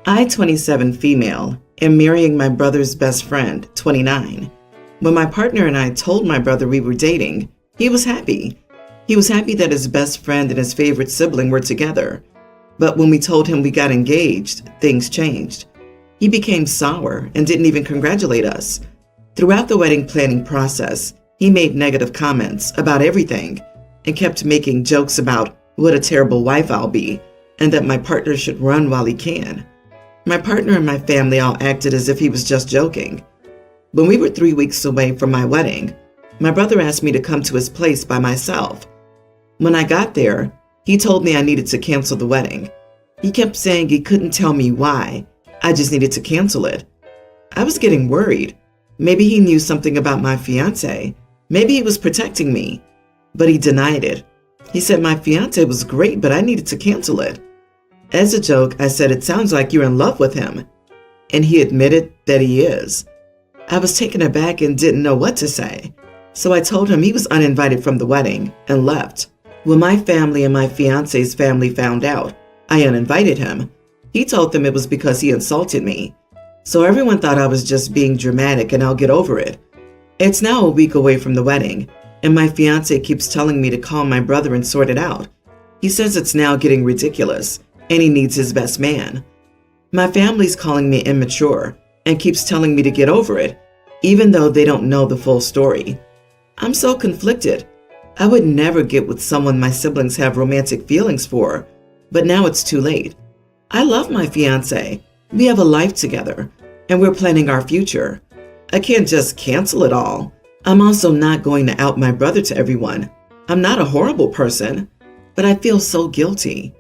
I, 27 female, am marrying my brother's best friend, 29. When my partner and I told my brother we were dating, he was happy. He was happy that his best friend and his favorite sibling were together. But when we told him we got engaged, things changed. He became sour and didn't even congratulate us. Throughout the wedding planning process, he made negative comments about everything and kept making jokes about what a terrible wife I'll be and that my partner should run while he can. My partner and my family all acted as if he was just joking. When we were 3 weeks away from my wedding, my brother asked me to come to his place by myself. When I got there, he told me I needed to cancel the wedding. He kept saying he couldn't tell me why. I just needed to cancel it. I was getting worried. Maybe he knew something about my fiancé. Maybe he was protecting me. But he denied it. He said my fiancé was great, but I needed to cancel it. As a joke, I said, "It sounds like you're in love with him." And he admitted that he is. I was taken aback and didn't know what to say. So I told him he was uninvited from the wedding and left. When my family and my fiancé's family found out I uninvited him, he told them it was because he insulted me. So everyone thought I was just being dramatic and I'll get over it. It's now a week away from the wedding, and my fiancé keeps telling me to call my brother and sort it out. He says it's now getting ridiculous and he needs his best man. My family's calling me immature and keeps telling me to get over it, even though they don't know the full story. I'm so conflicted. I would never get with someone my siblings have romantic feelings for, but now it's too late. I love my fiancé. We have a life together, and we're planning our future. I can't just cancel it all. I'm also not going to out my brother to everyone. I'm not a horrible person, but I feel so guilty.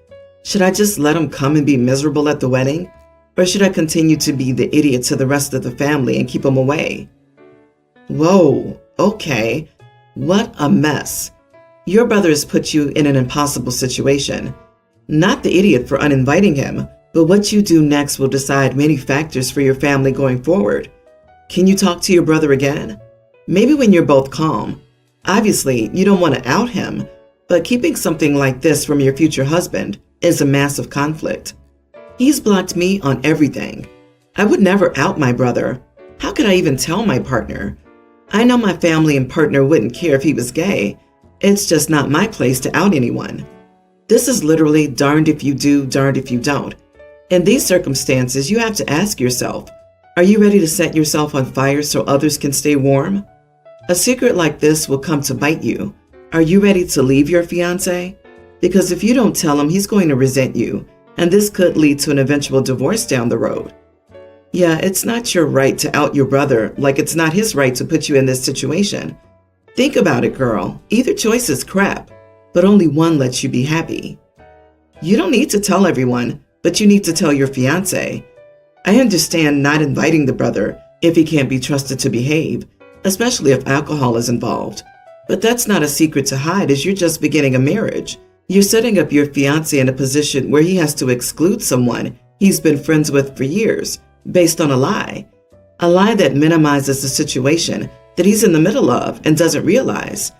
Should I just let him come and be miserable at the wedding? Or should I continue to be the idiot to the rest of the family and keep him away? Whoa, okay. What a mess. Your brother has put you in an impossible situation. Not the idiot for uninviting him, but what you do next will decide many factors for your family going forward. Can you talk to your brother again? Maybe when you're both calm. Obviously, you don't want to out him, but keeping something like this from your future husband is a massive conflict. He's blocked me on everything. I would never out my brother. How could I even tell my partner? I know my family and partner wouldn't care if he was gay. It's just not my place to out anyone. This is literally darned if you do, darned if you don't. In these circumstances, you have to ask yourself, are you ready to set yourself on fire so others can stay warm? A secret like this will come to bite you. Are you ready to leave your fiancé? Because if you don't tell him, he's going to resent you, and this could lead to an eventual divorce down the road. Yeah, it's not your right to out your brother, like it's not his right to put you in this situation. Think about it, girl. Either choice is crap, but only one lets you be happy. You don't need to tell everyone, but you need to tell your fiancé. I understand not inviting the brother if he can't be trusted to behave, especially if alcohol is involved. But that's not a secret to hide, as you're just beginning a marriage. You're setting up your fiancé in a position where he has to exclude someone he's been friends with for years, based on a lie that minimizes the situation that he's in the middle of and doesn't realize.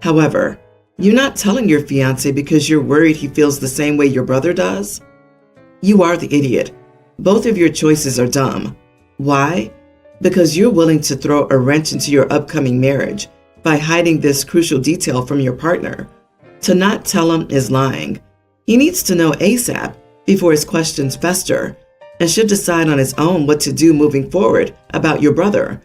However, you're not telling your fiancé because you're worried he feels the same way your brother does. You are the idiot. Both of your choices are dumb. Why? Because you're willing to throw a wrench into your upcoming marriage by hiding this crucial detail from your partner. To not tell him is lying. He needs to know ASAP before his questions fester and should decide on his own what to do moving forward about your brother.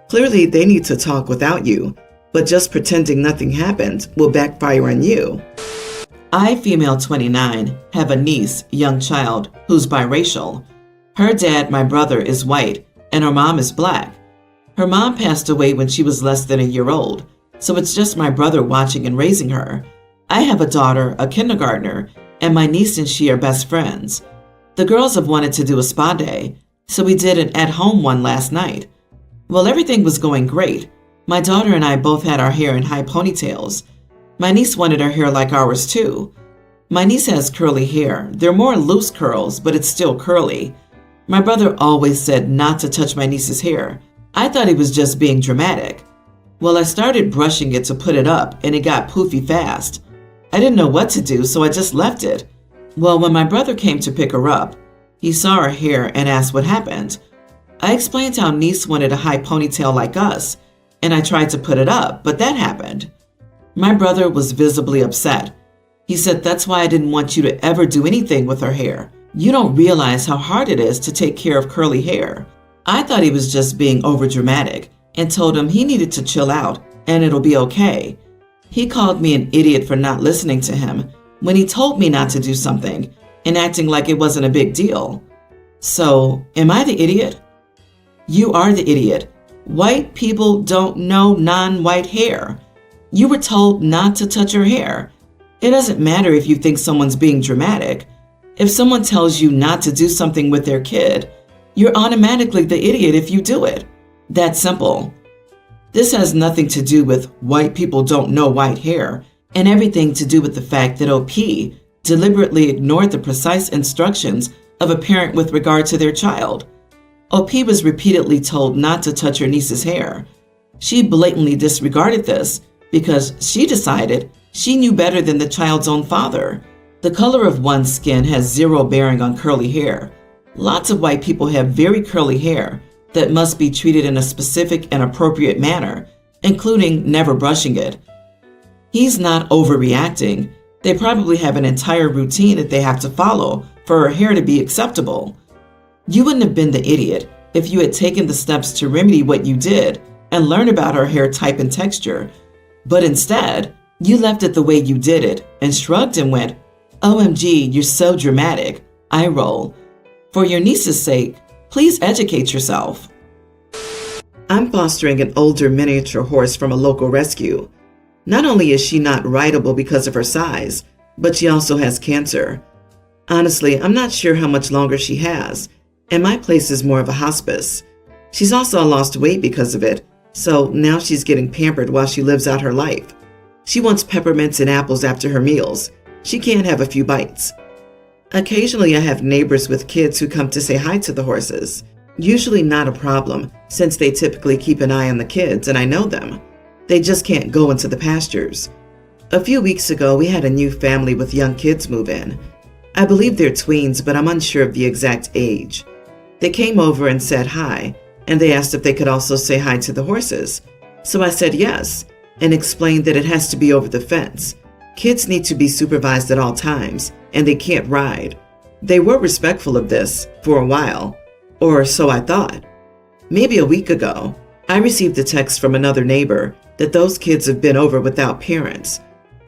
Clearly, they need to talk without you, but just pretending nothing happened will backfire on you. I, female 29, have a niece, young child, who's biracial. Her dad, my brother, is white, and her mom is black. Her mom passed away when she was less than a year old, so it's just my brother watching and raising her. I have a daughter, a kindergartner, and my niece and she are best friends. The girls have wanted to do a spa day, so we did an at-home one last night. Well, everything was going great. My daughter and I both had our hair in high ponytails. My niece wanted her hair like ours too. My niece has curly hair. They're more loose curls, but it's still curly. My brother always said not to touch my niece's hair. I thought he was just being dramatic. Well, I started brushing it to put it up, and it got poofy fast. I didn't know what to do, so I just left it. Well, when my brother came to pick her up, He saw her hair and asked what happened. I explained how niece wanted a high ponytail like us, and I tried to put it up, but that happened. My brother was visibly upset. He said, "That's why I didn't want you to ever do anything with her hair. You don't realize how hard it is to take care of curly hair." I thought he was just being overdramatic and told him he needed to chill out and it'll be okay. He called me an idiot for not listening to him when he told me not to do something and acting like it wasn't a big deal. So, am I the idiot? You are the idiot. White people don't know non-white hair. You were told not to touch your hair. It doesn't matter if you think someone's being dramatic. If someone tells you not to do something with their kid, you're automatically the idiot if you do it. That's simple. This has nothing to do with white people don't know white hair and everything to do with the fact that OP deliberately ignored the precise instructions of a parent with regard to their child. OP was repeatedly told not to touch her niece's hair. She blatantly disregarded this because she decided she knew better than the child's own father. The color of one's skin has zero bearing on curly hair. Lots of white people have very curly hair that must be treated in a specific and appropriate manner, including never brushing it. He's not overreacting. They probably have an entire routine that they have to follow for her hair to be acceptable. You wouldn't have been the idiot if you had taken the steps to remedy what you did and learn about her hair type and texture. But instead, you left it the way you did it and shrugged and went, "OMG, you're so dramatic." Eye roll. For your niece's sake, please educate yourself. I'm fostering an older miniature horse from a local rescue. Not only is she not rideable because of her size, but she also has cancer. Honestly, I'm not sure how much longer she has, and my place is more of a hospice. She's also lost weight because of it, so now she's getting pampered while she lives out her life. She wants peppermints and apples after her meals. She can't have a few bites. Occasionally, I have neighbors with kids who come to say hi to the horses. Usually not a problem, since they typically keep an eye on the kids and I know them. They just can't go into the pastures. A few weeks ago, we had a new family with young kids move in. I believe they're tweens, but I'm unsure of the exact age. They came over and said hi, and they asked if they could also say hi to the horses. So I said yes, and explained that it has to be over the fence. Kids need to be supervised at all times, and they can't ride. They were respectful of this for a while, or so I thought. Maybe a week ago, I received a text from another neighbor that those kids have been over without parents.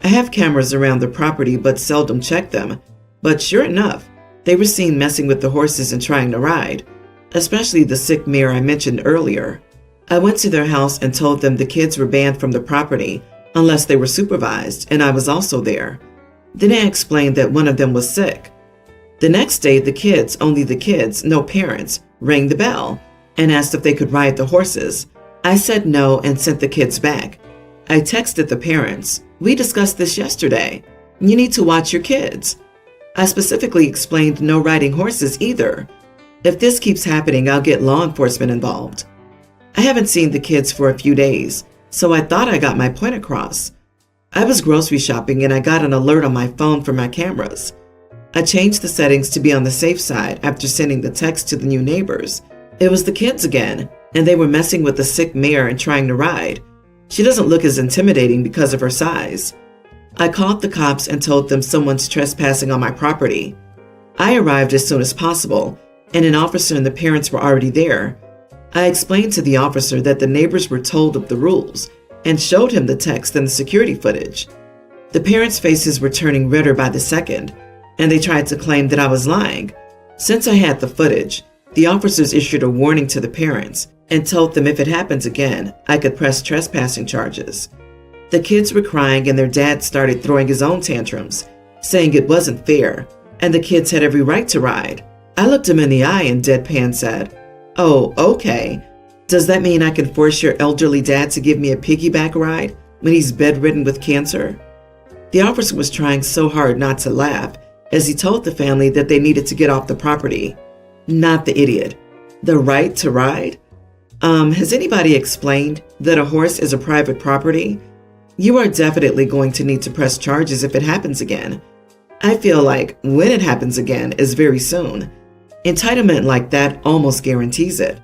I have cameras around the property but seldom check them, but sure enough, they were seen messing with the horses and trying to ride, especially the sick mare I mentioned earlier. I went to their house and told them the kids were banned from the property unless they were supervised, and I was also there. Then I explained that one of them was sick. The next day, the kids, only the kids, no parents, rang the bell and asked if they could ride the horses. I said no and sent the kids back. I texted the parents. "We discussed this yesterday. You need to watch your kids." I specifically explained no riding horses either. If this keeps happening, I'll get law enforcement involved. I haven't seen the kids for a few days, so I thought I got my point across. I was grocery shopping and I got an alert on my phone from my cameras. I changed the settings to be on the safe side after sending the text to the new neighbors. It was the kids again, and they were messing with the sick mare and trying to ride. She doesn't look as intimidating because of her size. I called the cops and told them someone's trespassing on my property. I arrived as soon as possible, and an officer and the parents were already there. I explained to the officer that the neighbors were told of the rules and showed him the text and the security footage. The parents' faces were turning redder by the second, and they tried to claim that I was lying. Since I had the footage, the officers issued a warning to the parents and told them if it happens again, I could press trespassing charges. The kids were crying and their dad started throwing his own tantrums, saying it wasn't fair, and the kids had every right to ride. I looked him in the eye and deadpan said, "Oh, okay. Does that mean I can force your elderly dad to give me a piggyback ride when he's bedridden with cancer?" The officer was trying so hard not to laugh as he told the family that they needed to get off the property. Not the idiot. The right to ride? Has anybody explained that a horse is a private property? You are definitely going to need to press charges if it happens again. I feel like when it happens again is very soon. Entitlement like that almost guarantees it.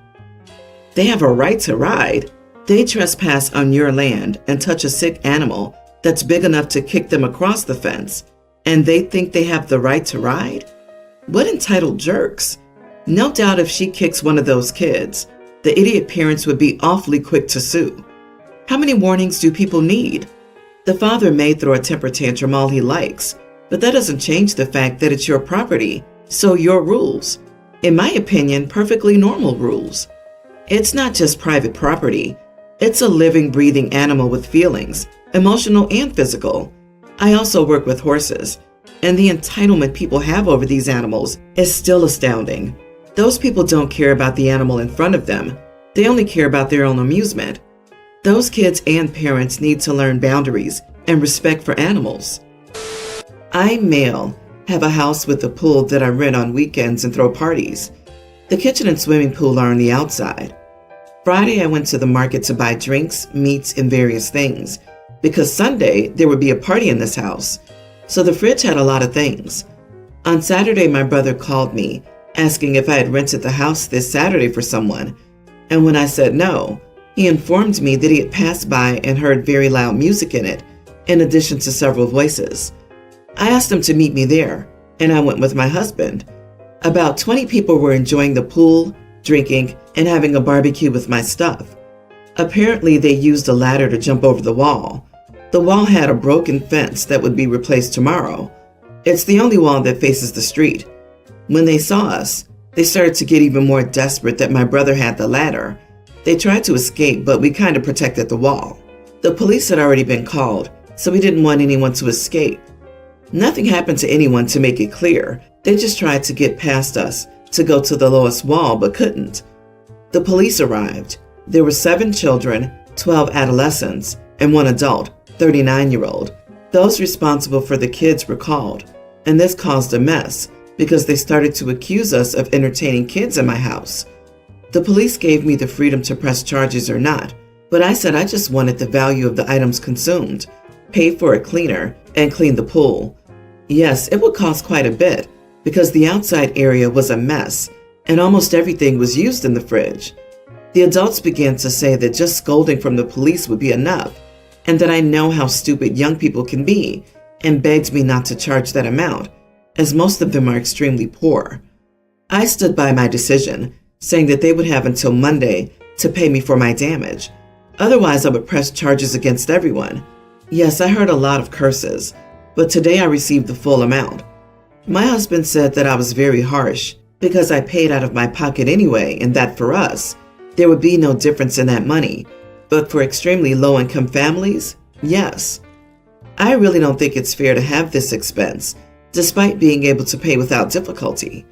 They have a right to ride. They trespass on your land and touch a sick animal that's big enough to kick them across the fence, and they think they have the right to ride? What entitled jerks? No doubt if she kicks one of those kids, the idiot parents would be awfully quick to sue. How many warnings do people need? The father may throw a temper tantrum all he likes, but that doesn't change the fact that it's your property, so your rules. In my opinion, perfectly normal rules. It's not just private property. It's a living, breathing animal with feelings, emotional and physical. I also work with horses, and the entitlement people have over these animals is still astounding. Those people don't care about the animal in front of them. They only care about their own amusement. Those kids and parents need to learn boundaries and respect for animals. I'm male, have a house with a pool that I rent on weekends and throw parties. The kitchen and swimming pool are on the outside. Friday, I went to the market to buy drinks, meats, and various things, because Sunday there would be a party in this house, so the fridge had a lot of things. On Saturday, my brother called me, asking if I had rented the house this Saturday for someone, and when I said no, he informed me that he had passed by and heard very loud music in it, in addition to several voices. I asked him to meet me there, and I went with my husband. About 20 people were enjoying the pool, drinking, and having a barbecue with my stuff. Apparently, they used a ladder to jump over the wall. The wall had a broken fence that would be replaced tomorrow. It's the only wall that faces the street. When they saw us, they started to get even more desperate that my brother had the ladder. They tried to escape, but we kind of protected the wall. The police had already been called, so we didn't want anyone to escape. Nothing happened to anyone, to make it clear. They just tried to get past us to go to the lowest wall, but couldn't. The police arrived. There were 7 children, 12 adolescents, and 1 adult, 39-year-old. Those responsible for the kids were called, and this caused a mess because they started to accuse us of entertaining kids in my house. The police gave me the freedom to press charges or not, but I said I just wanted the value of the items consumed, pay for a cleaner, and clean the pool. Yes, it would cost quite a bit because the outside area was a mess and almost everything was used in the fridge. The adults began to say that just scolding from the police would be enough and that I know how stupid young people can be and begged me not to charge that amount, as most of them are extremely poor. I stood by my decision, saying that they would have until Monday to pay me for my damage. Otherwise, I would press charges against everyone. Yes, I heard a lot of curses, but today I received the full amount. My husband said that I was very harsh because I paid out of my pocket anyway, and that for us, there would be no difference in that money. But for extremely low-income families, yes. I really don't think it's fair to have this expense, despite being able to pay without difficulty.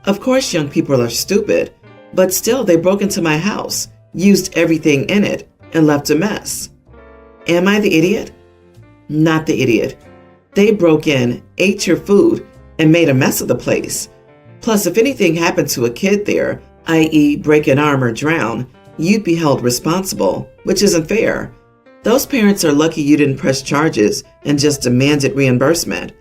Of course, young people are stupid, but still they broke into my house, used everything in it, and left a mess. Am I the idiot? Not the idiot. They broke in, ate your food, and made a mess of the place. Plus, if anything happened to a kid there, i.e. break an arm or drown, you'd be held responsible, which isn't fair. Those parents are lucky you didn't press charges and just demanded reimbursement.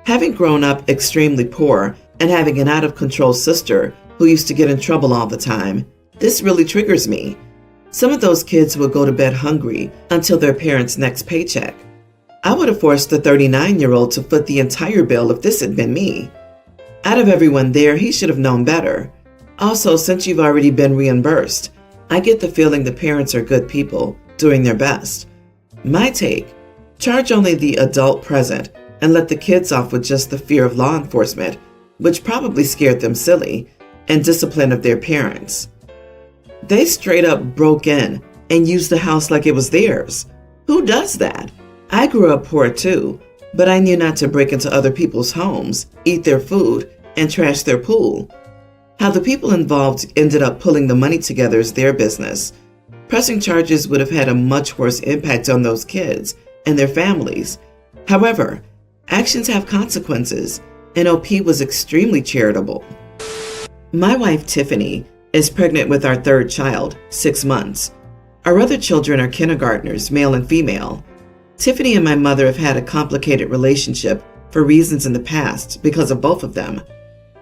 Having grown up extremely poor and having an out-of-control sister who used to get in trouble all the time, this really triggers me. Some of those kids will go to bed hungry until their parents' next paycheck. I would have forced the 39-year-old to foot the entire bill if this had been me. Out of everyone there, he should have known better. Also, since you've already been reimbursed, I get the feeling the parents are good people, doing their best. My take, charge only the adult present and let the kids off with just the fear of law enforcement, which probably scared them silly, and discipline of their parents. They straight up broke in and used the house like it was theirs. Who does that? I grew up poor too, but I knew not to break into other people's homes, eat their food, and trash their pool. How the people involved ended up pulling the money together is their business. Pressing charges would have had a much worse impact on those kids and their families. However, actions have consequences, and OP was extremely charitable. My wife, Tiffany, is pregnant with our 3rd child, 6 months. Our other children are kindergartners, male and female. Tiffany and my mother have had a complicated relationship for reasons in the past because of both of them.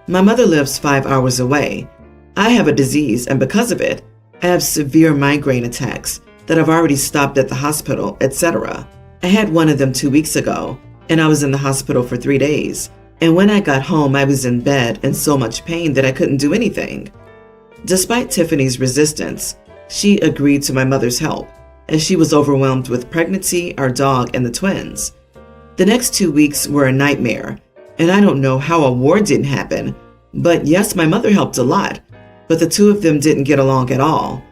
My mother lives 5 hours away. I have a disease, and because of it, I have severe migraine attacks that I've already stopped at the hospital, etc. I had one of them 2 weeks ago, and I was in the hospital for 3 days. And when I got home, I was in bed in so much pain that I couldn't do anything. Despite Tiffany's resistance, she agreed to my mother's help, as she was overwhelmed with pregnancy, our dog, and the twins. The next 2 weeks were a nightmare, and I don't know how a war didn't happen, but yes, my mother helped a lot, but the two of them didn't get along at all.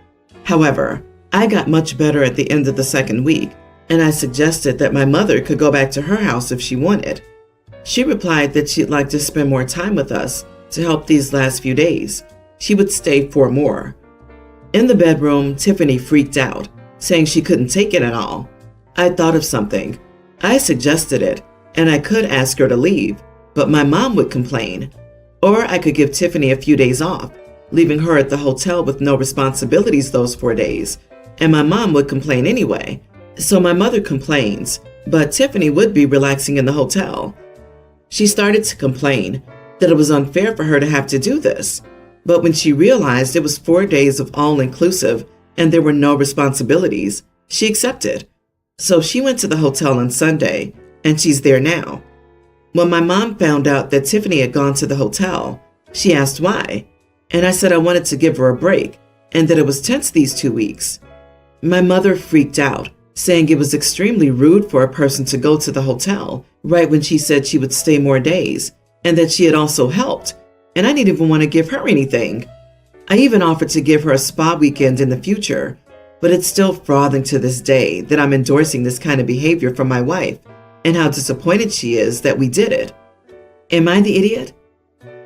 However, I got much better at the end of the second week, and I suggested that my mother could go back to her house if she wanted. She replied that she'd like to spend more time with us to help these last few days. She would stay 4 more. In the bedroom, Tiffany freaked out, saying she couldn't take it at all. I thought of something. I suggested it, and I could ask her to leave, but my mom would complain. Or I could give Tiffany a few days off, leaving her at the hotel with no responsibilities those 4 days, and my mom would complain anyway. So my mother complains, but Tiffany would be relaxing in the hotel. She started to complain that it was unfair for her to have to do this, but when she realized it was 4 days of all-inclusive and there were no responsibilities, she accepted. So she went to the hotel on Sunday, and she's there now. When my mom found out that Tiffany had gone to the hotel, she asked why, and I said I wanted to give her a break and that it was tense these 2 weeks. My mother freaked out, saying it was extremely rude for a person to go to the hotel right when she said she would stay more days, and that she had also helped, and I didn't even want to give her anything. I even offered to give her a spa weekend in the future, but it's still frothing to this day that I'm endorsing this kind of behavior from my wife, and how disappointed she is that we did it. Am I the idiot?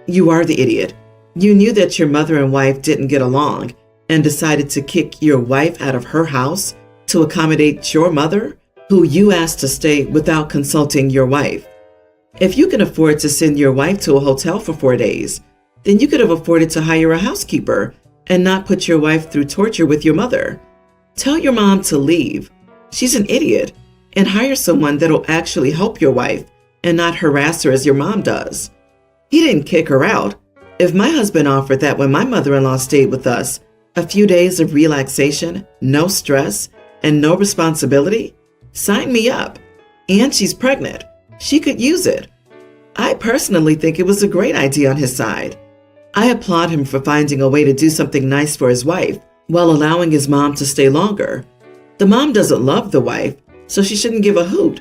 You are the idiot. You knew that your mother and wife didn't get along and decided to kick your wife out of her house to accommodate your mother, who you asked to stay without consulting your wife. If you can afford to send your wife to a hotel for 4 days, then you could have afforded to hire a housekeeper and not put your wife through torture with your mother. Tell your mom to leave. She's an idiot, and hire someone that'll actually help your wife and not harass her as your mom does. He didn't kick her out. If my husband offered that when my mother-in-law stayed with us, a few days of relaxation, no stress, and no responsibility, sign me up. And she's pregnant. She could use it. I personally think it was a great idea on his side. I applaud him for finding a way to do something nice for his wife while allowing his mom to stay longer. The mom doesn't love the wife, so she shouldn't give a hoot.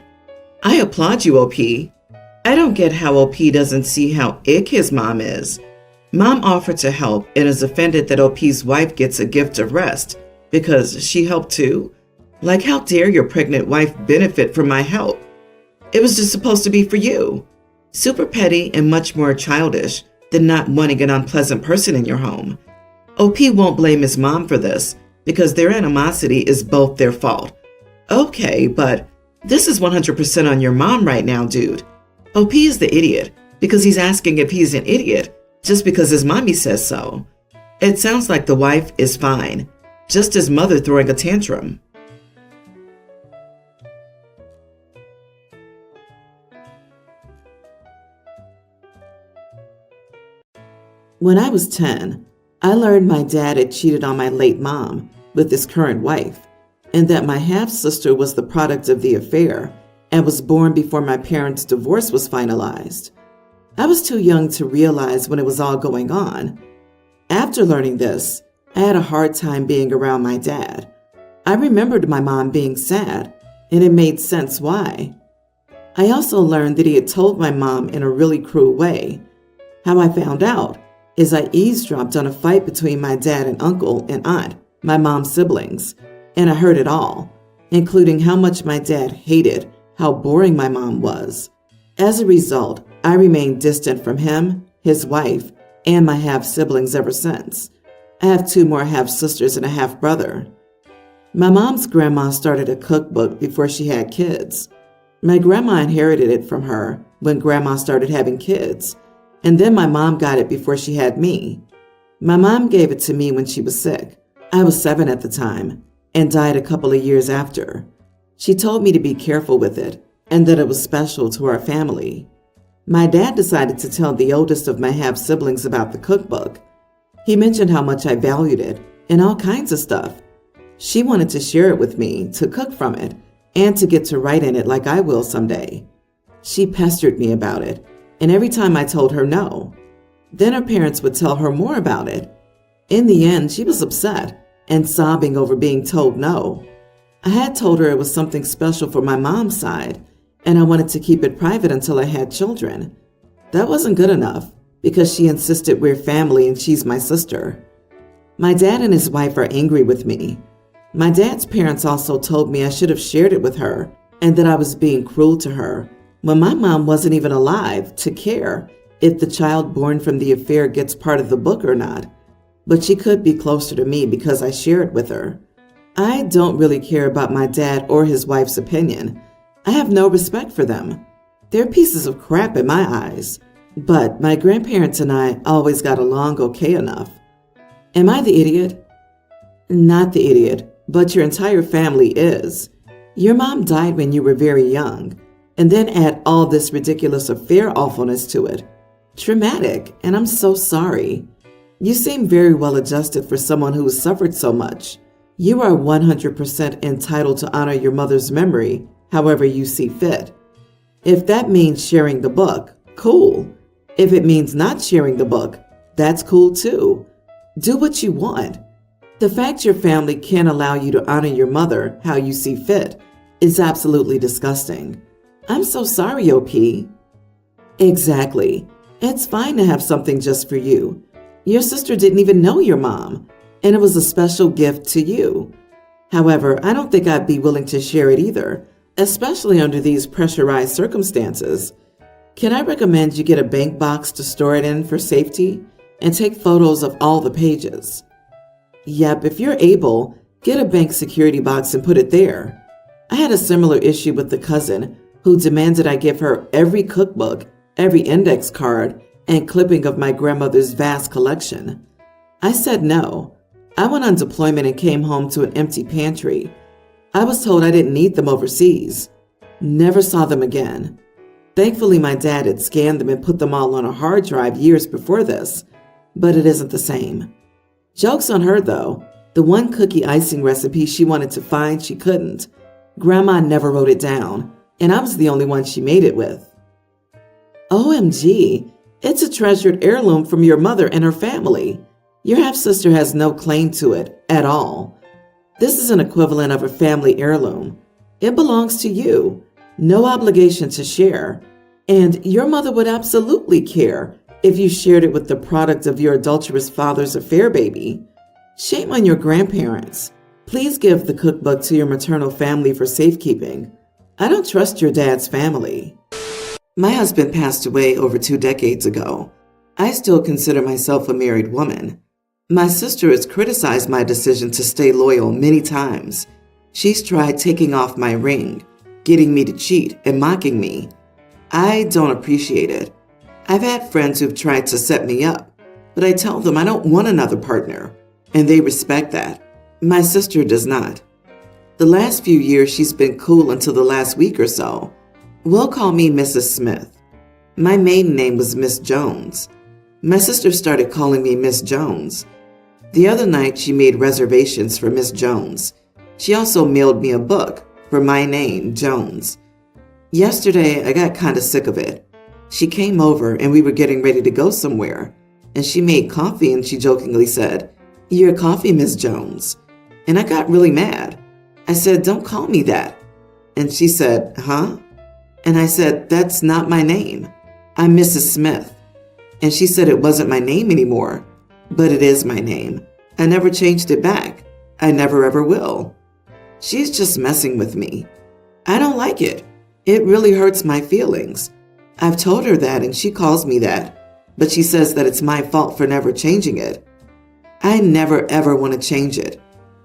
I applaud you, OP. I don't get how OP doesn't see how ick his mom is. Mom offered to help and is offended that OP's wife gets a gift of rest because she helped too. Like, how dare your pregnant wife benefit from my help? It was just supposed to be for you. Super petty and much more childish than not wanting an unpleasant person in your home. OP won't blame his mom for this because their animosity is both their fault. Okay, but this is 100% on your mom right now, dude. OP is the idiot because he's asking if he's an idiot just because his mommy says so. It sounds like the wife is fine, just his mother throwing a tantrum. When I was 10, I learned my dad had cheated on my late mom with his current wife, and that my half-sister was the product of the affair and was born before my parents' divorce was finalized. I was too young to realize when it was all going on. After learning this, I had a hard time being around my dad. I remembered my mom being sad, and it made sense why. I also learned that he had told my mom in a really cruel way. How I found out is I eavesdropped on a fight between my dad and uncle and aunt, my mom's siblings, and I heard it all, including how much my dad hated how boring my mom was. As a result, I remained distant from him, his wife, and my half-siblings ever since. I have 2 more half-sisters and a half-brother. My mom's grandma started a cookbook before she had kids. My grandma inherited it from her when grandma started having kids, and then my mom got it before she had me. My mom gave it to me when she was sick. I was 7 at the time and died a couple of years after. She told me to be careful with it and that it was special to our family. My dad decided to tell the oldest of my half-siblings about the cookbook. He mentioned how much I valued it and all kinds of stuff. She wanted to share it with me, to cook from it, and to get to write in it like I will someday. She pestered me about it, and every time I told her no. Then her parents would tell her more about it. In the end, she was upset and sobbing over being told no. I had told her it was something special for my mom's side, and I wanted to keep it private until I had children. That wasn't good enough, because she insisted we're family and she's my sister. My dad and his wife are angry with me. My dad's parents also told me I should have shared it with her and that I was being cruel to her, when my mom wasn't even alive to care if the child born from the affair gets part of the book or not. But she could be closer to me because I share it with her. I don't really care about my dad or his wife's opinion. I have no respect for them. They're pieces of crap in my eyes. But my grandparents and I always got along okay enough. Am I the idiot? Not the idiot, but your entire family is. Your mom died when you were very young, and then add all this ridiculous affair awfulness to it. Traumatic, and I'm so sorry. You seem very well adjusted for someone who has suffered so much. You are 100% entitled to honor your mother's memory however you see fit. If that means sharing the book, cool. If it means not sharing the book, that's cool too. Do what you want. The fact your family can't allow you to honor your mother how you see fit is absolutely disgusting. I'm so sorry, OP. Exactly. It's fine to have something just for you. Your sister didn't even know your mom, and it was a special gift to you. However, I don't think I'd be willing to share it either, especially under these pressurized circumstances. Can I recommend you get a bank box to store it in for safety and take photos of all the pages? Yep, if you're able, get a bank security box and put it there. I had a similar issue with the cousin who demanded I give her every cookbook, every index card, and clipping of my grandmother's vast collection. I said no. I went on deployment and came home to an empty pantry. I was told I didn't need them overseas. Never saw them again. Thankfully, my dad had scanned them and put them all on a hard drive years before this, but it isn't the same. Joke's on her, though. The one cookie icing recipe she wanted to find, she couldn't. Grandma never wrote it down, and I was the only one she made it with. OMG, it's a treasured heirloom from your mother and her family. Your half-sister has no claim to it at all. This is an equivalent of a family heirloom. It belongs to you. No obligation to share. And your mother would absolutely care if you shared it with the product of your adulterous father's affair baby. Shame on your grandparents. Please give the cookbook to your maternal family for safekeeping. I don't trust your dad's family. My husband passed away over 2 decades ago. I still consider myself a married woman. My sister has criticized my decision to stay loyal many times. She's tried taking off my ring, getting me to cheat, and mocking me. I don't appreciate it. I've had friends who've tried to set me up, but I tell them I don't want another partner, and they respect that. My sister does not. The last few years she's been cool until the last week or so. We'll call me Mrs. Smith. My maiden name was Miss Jones. My sister started calling me Miss Jones. The other night she made reservations for Miss Jones. She also mailed me a book for my name, Jones. Yesterday I got kind of sick of it. She came over and we were getting ready to go somewhere, and she made coffee and she jokingly said, "Your coffee, Miss Jones." And I got really mad. I said, "Don't call me that." And she said, "Huh?" And I said, "That's not my name. I'm Mrs. Smith." And she said it wasn't my name anymore, but it is my name. I never changed it back. I never ever will. She's just messing with me. I don't like it. It really hurts my feelings. I've told her that and she calls me that, but she says that it's my fault for never changing it. I never ever want to change it.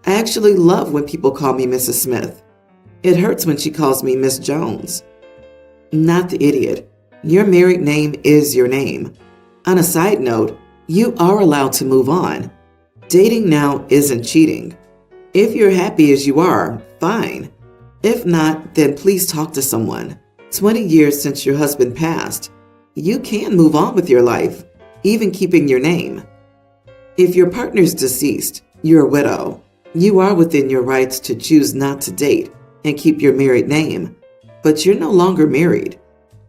I actually love when people call me Mrs. Smith. It hurts when she calls me Miss Jones. Not the idiot. Your married name is your name. On a side note, you are allowed to move on. Dating now isn't cheating. If you're happy as you are, fine. If not, then please talk to someone. 20 years since your husband passed. You can move on with your life, even keeping your name. If your partner's deceased, you're a widow, you are within your rights to choose not to date and keep your married name, but you're no longer married.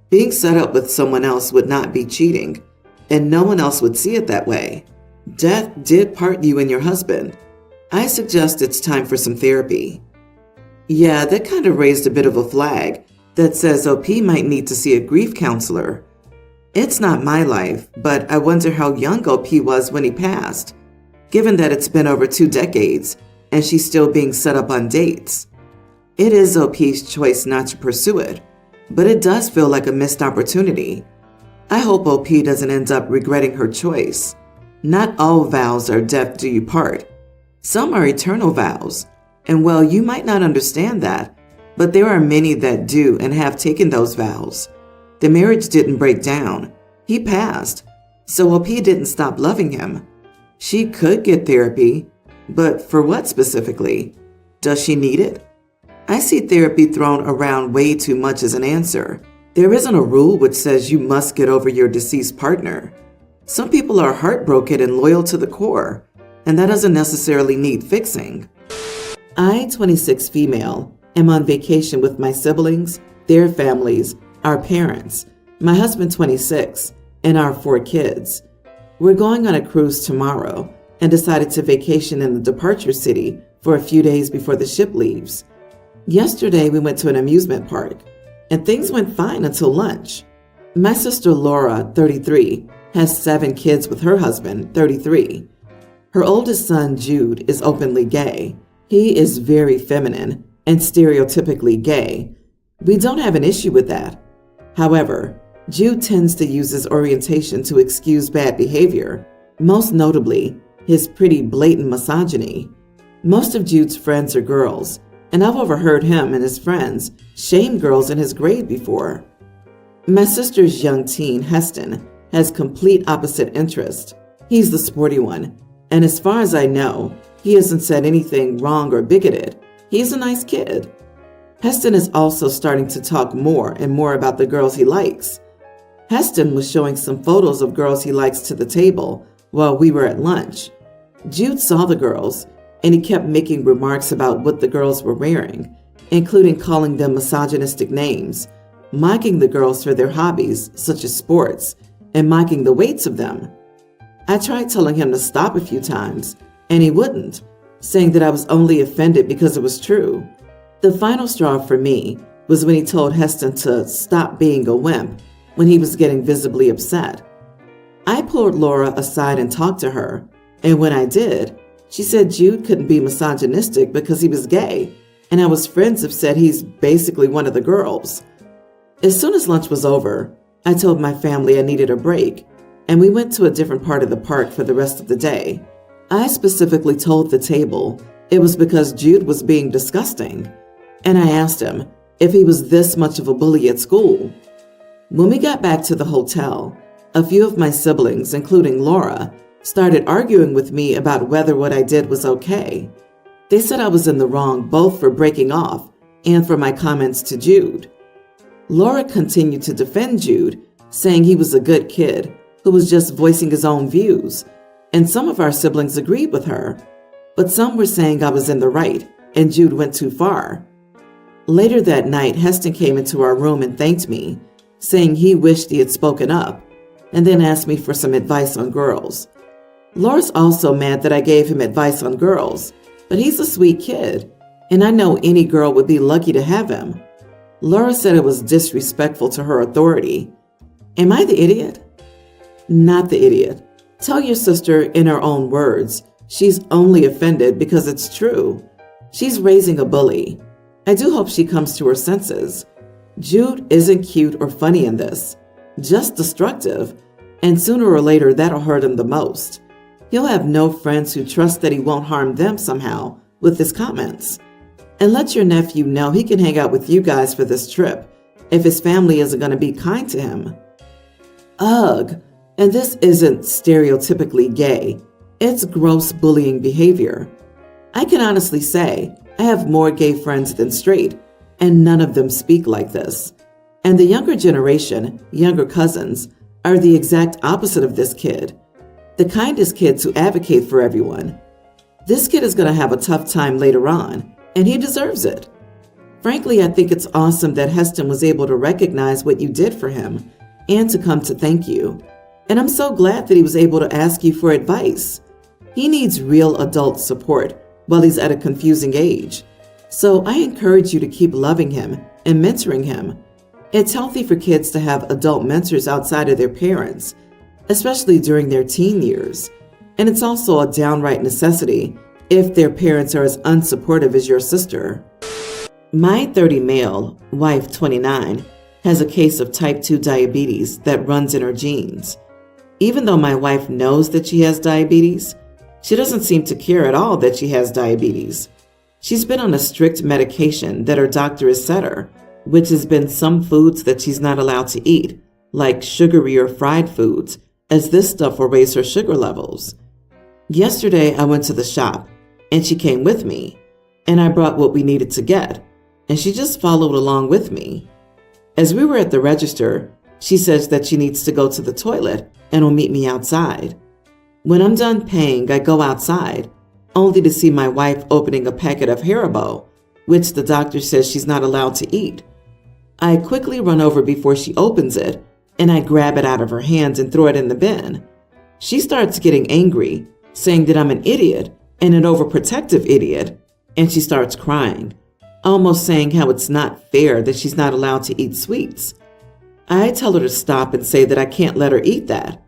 Being set up with someone else would not be cheating, and no one else would see it that way. Death did part you and your husband. I suggest it's time for some therapy. Yeah, that kind of raised a bit of a flag that says OP might need to see a grief counselor. It's not my life, but I wonder how young OP was when he passed, given that it's been over 2 decades and she's still being set up on dates. It is OP's choice not to pursue it, but it does feel like a missed opportunity. I hope OP doesn't end up regretting her choice. Not all vows are death do you part. Some are eternal vows, and well, you might not understand that, but there are many that do and have taken those vows. The marriage didn't break down. He passed, so OP didn't stop loving him. She could get therapy, but for what specifically? Does she need it? I see therapy thrown around way too much as an answer. There isn't a rule which says you must get over your deceased partner. Some people are heartbroken and loyal to the core, and that doesn't necessarily need fixing. I, 26 female, am on vacation with my siblings, their families, our parents, my husband 26, and our 4 kids. We're going on a cruise tomorrow and decided to vacation in the departure city for a few days before the ship leaves. Yesterday we went to an amusement park, and things went fine until lunch. My sister Laura, 33, has 7 kids with her husband, 33. Her oldest son, Jude, is openly gay. He is very feminine and stereotypically gay. We don't have an issue with that. However, Jude tends to use his orientation to excuse bad behavior, most notably his pretty blatant misogyny. Most of Jude's friends are girls, and I've overheard him and his friends shame girls in his grade before. My sister's young teen, Heston, has complete opposite interest. He's the sporty one, and as far as I know, he hasn't said anything wrong or bigoted. He's a nice kid. Heston is also starting to talk more and more about the girls he likes. Heston was showing some photos of girls he likes to the table while we were at lunch. Jude saw the girls, and he kept making remarks about what the girls were wearing, including calling them misogynistic names, mocking the girls for their hobbies, such as sports, and mocking the weights of them. I tried telling him to stop a few times, and he wouldn't, saying that I was only offended because it was true. The final straw for me was when he told Heston to stop being a wimp when he was getting visibly upset. I pulled Laura aside and talked to her, and when I did, she said Jude couldn't be misogynistic because he was gay, and how his friends have said he's basically one of the girls. As soon as lunch was over, I told my family I needed a break, and we went to a different part of the park for the rest of the day. I specifically told the table it was because Jude was being disgusting, and I asked him if he was this much of a bully at school. When we got back to the hotel, a few of my siblings, including Laura, started arguing with me about whether what I did was okay. They said I was in the wrong both for breaking off and for my comments to Jude. Laura continued to defend Jude, saying he was a good kid who was just voicing his own views, and some of our siblings agreed with her, but some were saying I was in the right and Jude went too far. Later that night, Heston came into our room and thanked me, saying he wished he had spoken up, and then asked me for some advice on girls. Laura's also mad that I gave him advice on girls, but he's a sweet kid, and I know any girl would be lucky to have him. Laura said it was disrespectful to her authority. Am I the idiot? Not the idiot. Tell your sister in her own words. She's only offended because it's true. She's raising a bully. I do hope she comes to her senses. Jude isn't cute or funny in this, just destructive, and sooner or later that'll hurt him the most. He'll have no friends who trust that he won't harm them somehow with his comments. And let your nephew know he can hang out with you guys for this trip if his family isn't going to be kind to him. Ugh, and this isn't stereotypically gay. It's gross bullying behavior. I can honestly say I have more gay friends than straight, and none of them speak like this. And the younger generation, younger cousins, are the exact opposite of this kid. The kindest kids who advocate for everyone. This kid is going to have a tough time later on, and he deserves it. Frankly, I think it's awesome that Heston was able to recognize what you did for him and to come to thank you. And I'm so glad that he was able to ask you for advice. He needs real adult support while he's at a confusing age. So I encourage you to keep loving him and mentoring him. It's healthy for kids to have adult mentors outside of their parents, especially during their teen years. And it's also a downright necessity if their parents are as unsupportive as your sister. My 30 male, wife 29, has a case of type 2 diabetes that runs in her genes. Even though my wife knows that she has diabetes, she doesn't seem to care at all that she has diabetes. She's been on a strict medication that her doctor has set her, which has been some foods that she's not allowed to eat, like sugary or fried foods, as this stuff will raise her sugar levels. Yesterday, I went to the shop, and she came with me, and I brought what we needed to get, and she just followed along with me. As we were at the register, she says that she needs to go to the toilet and will meet me outside. When I'm done paying, I go outside, only to see my wife opening a packet of Haribo, which the doctor says she's not allowed to eat. I quickly run over before she opens it, and I grab it out of her hands and throw it in the bin. She starts getting angry, saying that I'm an idiot and an overprotective idiot, and she starts crying, almost saying how it's not fair that she's not allowed to eat sweets. I tell her to stop and say that I can't let her eat that.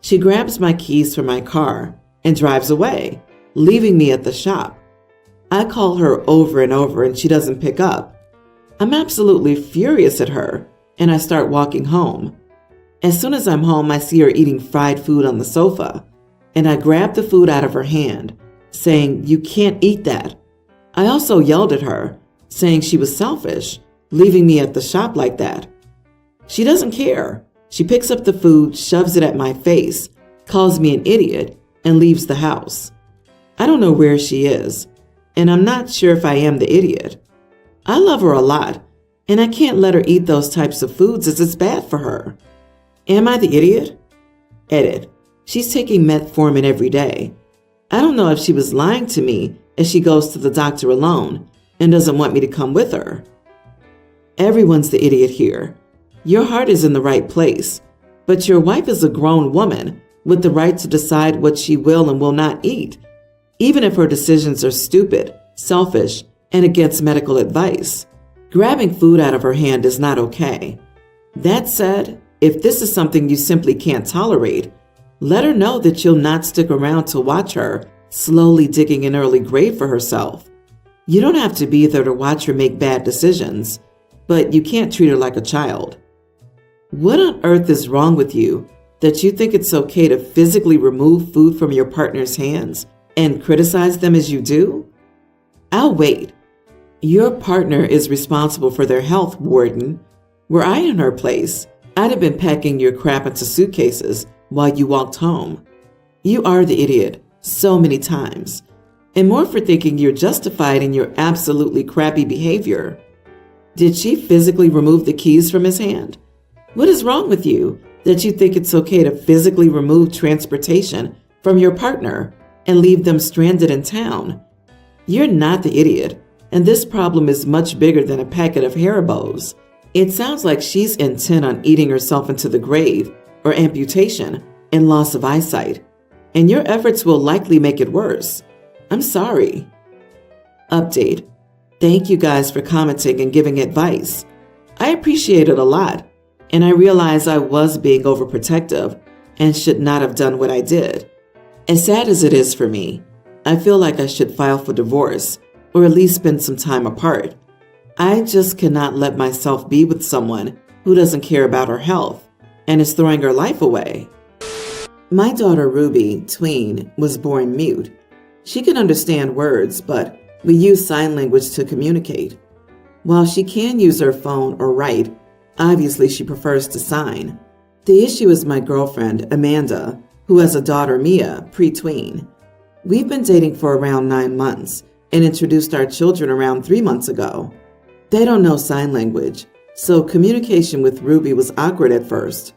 She grabs my keys from my car and drives away, leaving me at the shop. I call her over and over and she doesn't pick up. I'm absolutely furious at her and I start walking home. As soon as I'm home, I see her eating fried food on the sofa, and I grab the food out of her hand, saying, "You can't eat that." I also yelled at her, saying she was selfish, leaving me at the shop like that. She doesn't care. She picks up the food, shoves it at my face, calls me an idiot, and leaves the house. I don't know where she is, and I'm not sure if I am the idiot. I love her a lot, and I can't let her eat those types of foods as it's bad for her. Am I the idiot? Edit. She's taking metformin every day. I don't know if she was lying to me as she goes to the doctor alone and doesn't want me to come with her. Everyone's the idiot here. Your heart is in the right place, but your wife is a grown woman with the right to decide what she will and will not eat, even if her decisions are stupid, selfish, and against medical advice. Grabbing food out of her hand is not okay. That said, if this is something you simply can't tolerate, let her know that you'll not stick around to watch her slowly digging an early grave for herself. You don't have to be there to watch her make bad decisions, but you can't treat her like a child. What on earth is wrong with you that you think it's okay to physically remove food from your partner's hands and criticize them as you do? I'll wait. Your partner is responsible for their health, Warden. Were I in her place, I'd have been packing your crap into suitcases while you walked home. You are the idiot so many times, and more for thinking you're justified in your absolutely crappy behavior. Did she physically remove the keys from his hand? What is wrong with you that you think it's okay to physically remove transportation from your partner and leave them stranded in town? You're not the idiot, and this problem is much bigger than a packet of Haribos. It sounds like she's intent on eating herself into the grave or amputation and loss of eyesight, and your efforts will likely make it worse. I'm sorry. Update. Thank you guys for commenting and giving advice. I appreciate it a lot, and I realize I was being overprotective and should not have done what I did. As sad as it is for me, I feel like I should file for divorce or at least spend some time apart. I just cannot let myself be with someone who doesn't care about her health and is throwing her life away. My daughter Ruby, tween, was born mute. She can understand words, but we use sign language to communicate. While she can use her phone or write, obviously she prefers to sign. The issue is my girlfriend, Amanda, who has a daughter, Mia, pre-tween. We've been dating for around 9 months and introduced our children around 3 months ago. They don't know sign language, so communication with Ruby was awkward at first.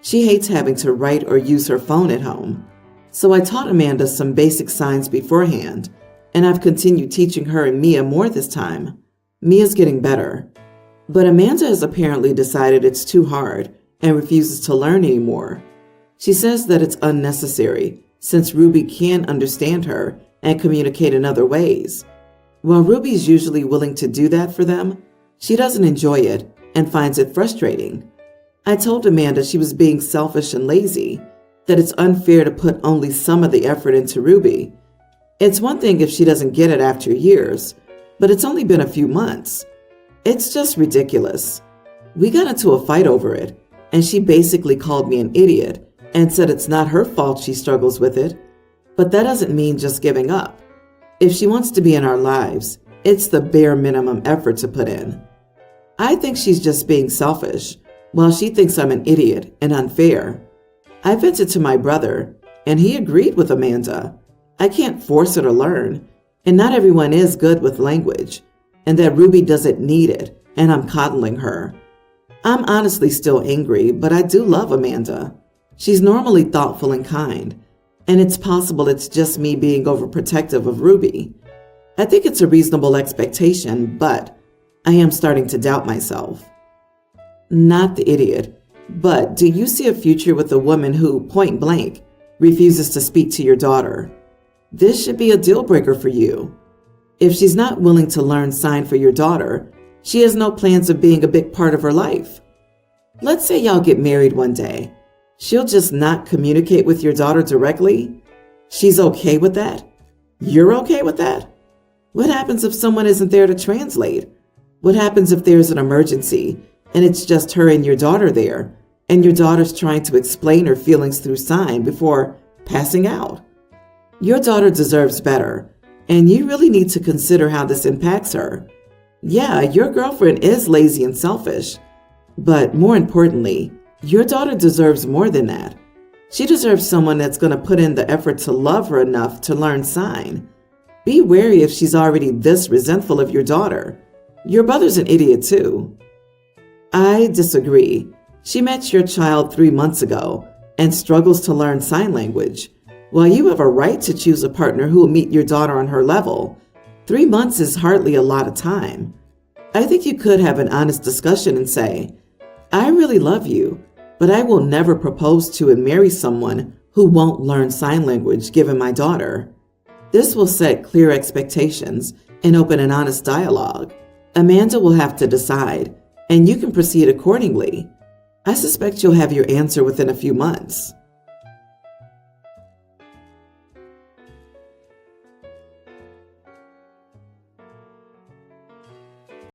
She hates having to write or use her phone at home. So I taught Amanda some basic signs beforehand, and I've continued teaching her and Mia more this time. Mia's getting better. But Amanda has apparently decided it's too hard and refuses to learn anymore. She says that it's unnecessary since Ruby can understand her and communicate in other ways. While Ruby's usually willing to do that for them, she doesn't enjoy it and finds it frustrating. I told Amanda she was being selfish and lazy, that it's unfair to put only some of the effort into Ruby. It's one thing if she doesn't get it after years, but it's only been a few months. It's just ridiculous. We got into a fight over it, and she basically called me an idiot and said it's not her fault she struggles with it. But that doesn't mean just giving up. If she wants to be in our lives, it's the bare minimum effort to put in. I think she's just being selfish, while she thinks I'm an idiot and unfair. I vented to my brother, and he agreed with Amanda. I can't force her to learn, and not everyone is good with language, and that Ruby doesn't need it, and I'm coddling her. I'm honestly still angry, but I do love Amanda. She's normally thoughtful and kind, and it's possible it's just me being overprotective of Ruby. I think it's a reasonable expectation, but I am starting to doubt myself. Not the idiot, but do you see a future with a woman who, point blank, refuses to speak to your daughter? This should be a deal breaker for you. If she's not willing to learn sign for your daughter, she has no plans of being a big part of her life. Let's say y'all get married one day. She'll just not communicate with your daughter directly? She's okay with that? You're okay with that? What happens if someone isn't there to translate? What happens if there's an emergency and it's just her and your daughter there, and your daughter's trying to explain her feelings through sign before passing out? Your daughter deserves better, and you really need to consider how this impacts her. Yeah, your girlfriend is lazy and selfish, but more importantly, your daughter deserves more than that. She deserves someone that's going to put in the effort to love her enough to learn sign. Be wary if she's already this resentful of your daughter. Your brother's an idiot too. I disagree. She met your child 3 months ago and struggles to learn sign language. While you have a right to choose a partner who will meet your daughter on her level, 3 months is hardly a lot of time. I think you could have an honest discussion and say, I really love you, but I will never propose to and marry someone who won't learn sign language given my daughter. This will set clear expectations and open an honest dialogue. Amanda will have to decide, and you can proceed accordingly. I suspect you'll have your answer within a few months.